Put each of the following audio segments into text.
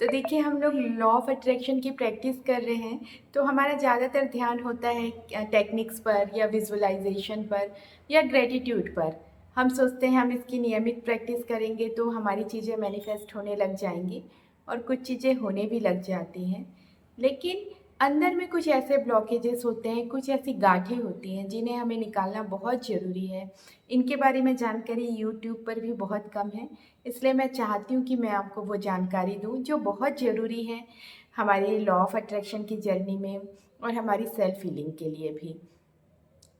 तो देखिए हम लोग लॉ ऑफ अट्रैक्शन की प्रैक्टिस कर रहे हैं, तो हमारा ज़्यादातर ध्यान होता है टेक्निक्स पर या विजुअलाइजेशन पर या ग्रेटिट्यूड पर। हम सोचते हैं हम इसकी नियमित प्रैक्टिस करेंगे तो हमारी चीज़ें मैनिफेस्ट होने लग जाएंगी और कुछ चीज़ें होने भी लग जाती हैं। लेकिन अंदर में कुछ ऐसे ब्लॉकेजेस होते हैं, कुछ ऐसी गांठें होती हैं जिन्हें हमें निकालना बहुत ज़रूरी है। इनके बारे में जानकारी यूट्यूब पर भी बहुत कम है, इसलिए मैं चाहती हूँ कि मैं आपको वो जानकारी दूँ जो बहुत ज़रूरी है हमारी लॉ ऑफ अट्रैक्शन की जर्नी में और हमारी सेल्फ हीलिंग के लिए भी।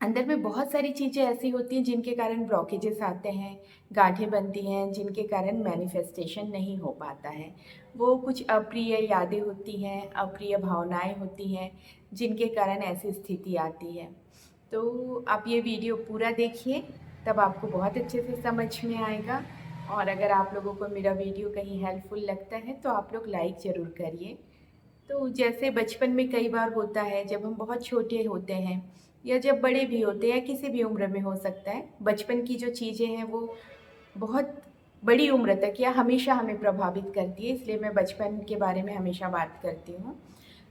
अंदर में बहुत सारी चीज़ें ऐसी होती हैं जिनके कारण ब्लॉकेजेस आते हैं, गांठें बनती हैं, जिनके कारण मैनिफेस्टेशन नहीं हो पाता है। वो कुछ अप्रिय यादें होती हैं, अप्रिय भावनाएं होती हैं, जिनके कारण ऐसी स्थिति आती है। तो आप ये वीडियो पूरा देखिए, तब आपको बहुत अच्छे से समझ में आएगा। और अगर आप लोगों को मेरा वीडियो कहीं हेल्पफुल लगता है तो आप लोग लाइक ज़रूर करिए। तो जैसे बचपन में कई बार होता है जब हम बहुत छोटे होते हैं या जब बड़े भी होते हैं, किसी भी उम्र में हो सकता है, बचपन की जो चीज़ें हैं वो बहुत बड़ी उम्र तक या हमेशा हमें प्रभावित करती है, इसलिए मैं बचपन के बारे में हमेशा बात करती हूँ।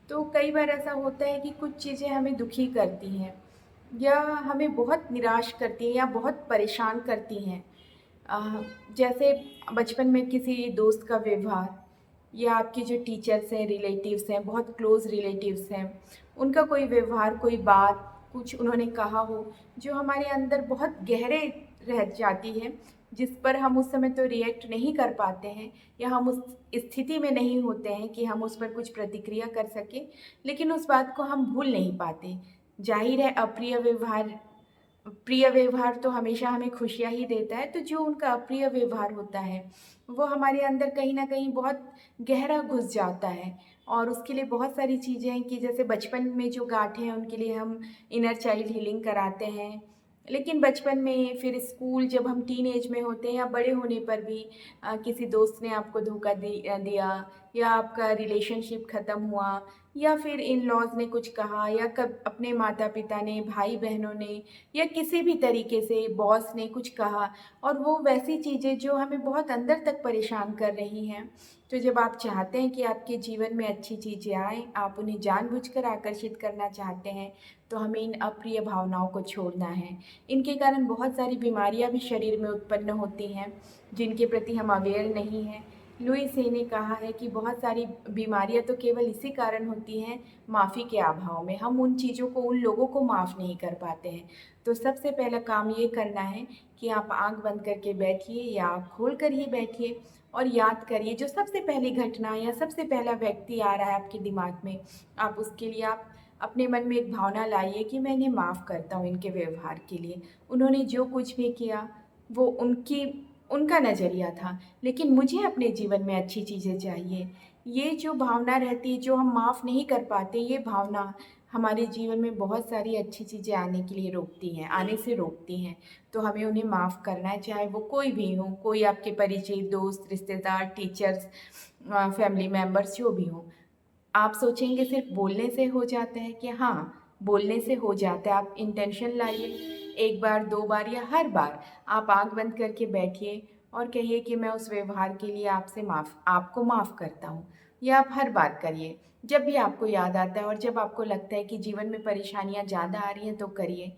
तो कई बार ऐसा होता है कि कुछ चीज़ें हमें दुखी करती हैं या हमें बहुत निराश करती हैं या बहुत परेशान करती हैं। अ, जैसे बचपन में किसी दोस्त का व्यवहार या आपके जो टीचर्स हैं, रिलेटिव्स हैं, बहुत क्लोज़ रिलेटिव्स हैं, उनका कोई व्यवहार, कोई बात, कुछ उन्होंने कहा हो, जो हमारे अंदर बहुत गहरे रह जाती है, जिस पर हम उस समय तो रिएक्ट नहीं कर पाते हैं या हम उस स्थिति में नहीं होते हैं कि हम उस पर कुछ प्रतिक्रिया कर सकें, लेकिन उस बात को हम भूल नहीं पाते। ज़ाहिर है प्रिय व्यवहार तो हमेशा हमें खुशियाँ ही देता है, तो जो उनका अप्रिय व्यवहार होता है, वो हमारे अंदर कहीं न कहीं बहुत गहरा घुस जाता है। और उसके लिए बहुत सारी चीज़ें हैं कि जैसे बचपन में जो गाँठें हैं, उनके लिए हम इनर चाइल्ड हीलिंग कराते हैं। लेकिन बचपन में फिर स्कूल जब हम टीनेज में होते हैं या बड़े होने पर भी किसी दोस्त ने आपको धोखा दिया या आपका रिलेशनशिप ख़त्म हुआ या फिर इन लॉज ने कुछ कहा या कब अपने माता पिता ने, भाई बहनों ने या किसी भी तरीके से बॉस ने कुछ कहा, और वो वैसी चीज़ें जो हमें बहुत अंदर तक परेशान कर रही हैं। तो जब आप चाहते हैं कि आपके जीवन में अच्छी चीज़ें आएँ, आप उन्हें जानबूझकर आकर्षित करना चाहते हैं, तो हमें इन अप्रिय भावनाओं को छोड़ना है। इनके कारण बहुत सारी बीमारियाँ भी शरीर में उत्पन्न होती हैं, जिनके प्रति हम अवेयर नहीं हैं। लुईस हे ने कहा है कि बहुत सारी बीमारियाँ तो केवल इसी कारण होती हैं, माफ़ी के अभाव में। हम उन चीज़ों को, उन लोगों को माफ़ नहीं कर पाते हैं। तो सबसे पहला काम ये करना है कि आप आँख बंद करके बैठिए या आँख खोल कर ही बैठिए और याद करिए जो सबसे पहली घटना या सबसे पहला व्यक्ति आ रहा है आपके दिमाग में, आप उसके लिए आप अपने मन में एक भावना लाइए कि मैं इन्हें माफ़ करता हूँ इनके व्यवहार के लिए। उन्होंने जो कुछ भी किया वो उनका नज़रिया था, लेकिन मुझे अपने जीवन में अच्छी चीज़ें चाहिए। ये जो भावना रहती है, जो हम माफ़ नहीं कर पाते, ये भावना हमारे जीवन में बहुत सारी अच्छी चीज़ें आने के लिए रोकती हैं, आने से रोकती हैं। तो हमें उन्हें माफ़ करना है, चाहे वो कोई भी हो, कोई आपके परिचित, दोस्त, रिश्तेदार, टीचर्स, फैमिली मेंबर्स जो भी हों। आप सोचेंगे सिर्फ बोलने से हो जाता है कि हाँ, बोलने से हो जाता है। आप इंटेंशन लाइए, 1 बार, 2 बार या हर बार आप आँख बंद करके बैठिए और कहिए कि मैं उस व्यवहार के लिए आपको माफ़ करता हूँ। या आप हर बार करिए, जब भी आपको याद आता है और जब आपको लगता है कि जीवन में परेशानियाँ ज़्यादा आ रही हैं तो करिए।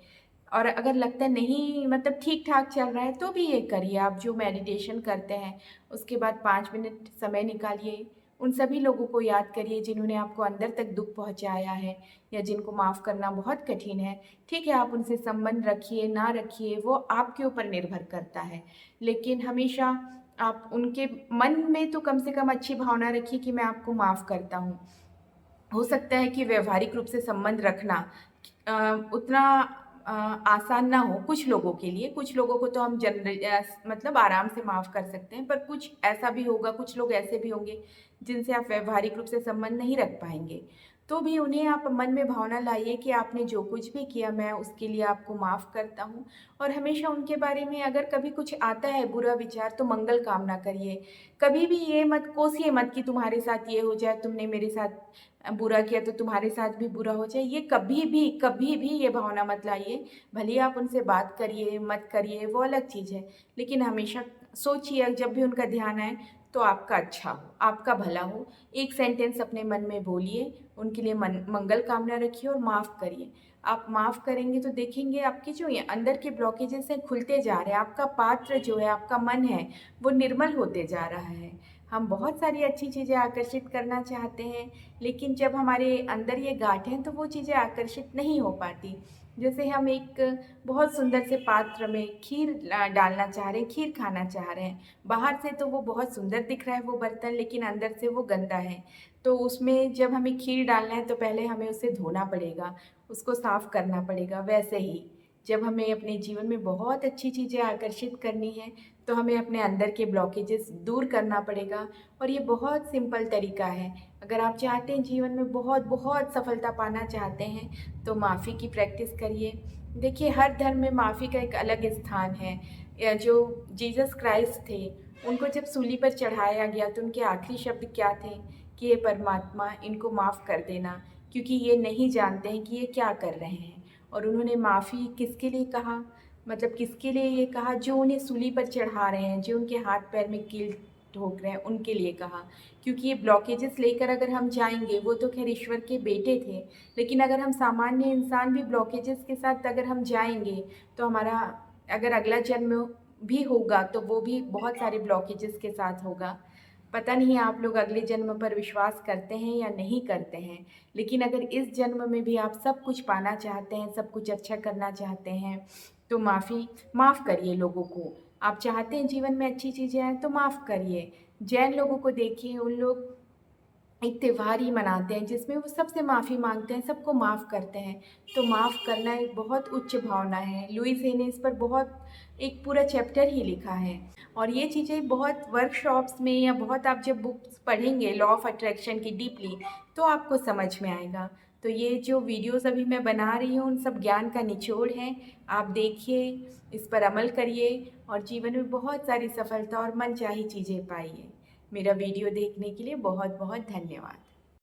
और अगर लगता है नहीं, मतलब ठीक-ठाक चल रहा है, तो भी ये करिए। आप जो मेडिटेशन करते हैं, उसके बाद 5 मिनट समय निकालिए, उन सभी लोगों को याद करिए जिन्होंने आपको अंदर तक दुःख पहुँचाया है या जिनको माफ़ करना बहुत कठिन है। ठीक है, आप उनसे संबंध रखिए, ना रखिए, वो आपके ऊपर निर्भर करता है। लेकिन हमेशा आप उनके मन में तो कम से कम अच्छी भावना रखिए कि मैं आपको माफ़ करता हूँ। हो सकता है कि व्यावहारिक रूप से संबंध रखना अ, उतना अ, आसान ना हो कुछ लोगों के लिए। कुछ लोगों को तो हम मतलब आराम से माफ़ कर सकते हैं, पर कुछ ऐसा भी होगा, कुछ लोग ऐसे भी होंगे जिनसे आप व्यावहारिक रूप से संबंध नहीं रख पाएँगे। तो भी उन्हें आप मन में भावना लाइए कि आपने जो कुछ भी किया, मैं उसके लिए आपको माफ़ करता हूँ। और हमेशा उनके बारे में अगर कभी कुछ आता है बुरा विचार, तो मंगल कामना करिए। कभी भी ये मत कोसिए मत कि तुम्हारे साथ ये हो जाए, तुमने मेरे साथ बुरा किया तो तुम्हारे साथ भी बुरा हो जाए। ये कभी भी ये भावना मत लाइए। भले ही आप उनसे बात करिए, मत करिए, वो अलग चीज़ है। लेकिन हमेशा सोचिए जब भी उनका ध्यान आए तो आपका अच्छा हो, आपका भला हो। एक सेंटेंस अपने मन में बोलिए, उनके लिए मंगल कामना रखिए और माफ़ करिए। आप माफ़ करेंगे तो देखेंगे आपके जो ये अंदर के ब्लॉकेजेस हैं खुलते जा रहे हैं, आपका पात्र जो है, आपका मन है, वो निर्मल होते जा रहा है। हम बहुत सारी अच्छी चीज़ें आकर्षित करना चाहते हैं, लेकिन जब हमारे अंदर ये गाँठ हैं तो वो चीज़ें आकर्षित नहीं हो पाती। जैसे हम एक बहुत सुंदर से पात्र में खीर डालना चाह रहे हैं, खीर खाना चाह रहे हैं। बाहर से तो वो बहुत सुंदर दिख रहा है वो बर्तन, लेकिन अंदर से वो गंदा है। तो उसमें जब हमें खीर डालना है तो पहले हमें उसे धोना पड़ेगा, उसको साफ़ करना पड़ेगा। वैसे ही जब हमें अपने जीवन में बहुत अच्छी चीज़ें आकर्षित करनी हैं, तो हमें अपने अंदर के ब्लॉकेजेस दूर करना पड़ेगा और ये बहुत सिंपल तरीका है। अगर आप चाहते हैं जीवन में बहुत सफलता पाना चाहते हैं, तो माफ़ी की प्रैक्टिस करिए। देखिए, हर धर्म में माफ़ी का एक अलग स्थान है। जो जीसस क्राइस्ट थे, उनको जब सूली पर चढ़ाया गया तो उनके आखिरी शब्द क्या थे कि हे परमात्मा, इनको माफ़ कर देना, क्योंकि ये नहीं जानते हैं कि ये क्या कर रहे हैं। और उन्होंने माफ़ी किसके लिए कहा? मतलब किसके लिए ये कहा? जो उन्हें सूली पर चढ़ा रहे हैं, जो उनके हाथ पैर में कील ठोक रहे हैं, उनके लिए कहा। क्योंकि ये ब्लॉकेजेस लेकर अगर हम जाएँगे, वो तो ख़ैर ईश्वर के बेटे थे, लेकिन अगर हम सामान्य इंसान भी ब्लॉकेजेस के साथ अगर हम जाएँगे, तो हमारा अगर अगला जन्म भी होगा, तो वो भी बहुत सारे ब्लॉकेजेस के साथ होगा। पता नहीं आप लोग अगले जन्म पर विश्वास करते हैं या नहीं करते हैं, लेकिन अगर इस जन्म में भी आप सब कुछ पाना चाहते हैं, सब कुछ अच्छा करना चाहते हैं, तो माफ़ करिए लोगों को। आप चाहते हैं जीवन में अच्छी चीज़ें आएँ, तो माफ़ करिए। जैन लोगों को देखिए, उन लोग एक त्योहार ही मनाते हैं जिसमें वो सबसे माफ़ी माँगते हैं, सबको माफ़ करते हैं। तो माफ़ करना एक बहुत उच्च भावना है। लुईस हे ने इस पर बहुत एक पूरा चैप्टर ही लिखा है। और ये चीज़ें बहुत वर्कशॉप्स में या बहुत आप जब बुक्स पढ़ेंगे लॉ ऑफ अट्रैक्शन की डीपली, तो आपको समझ में आएगा। तो ये जो वीडियोज़ अभी मैं बना रही हूँ, उन सब ज्ञान का निचोड़ है। आप देखिए, इस पर अमल करिए और जीवन में बहुत सारी सफलता और मनचाही चीज़ें पाइए। मेरा वीडियो देखने के लिए बहुत बहुत धन्यवाद।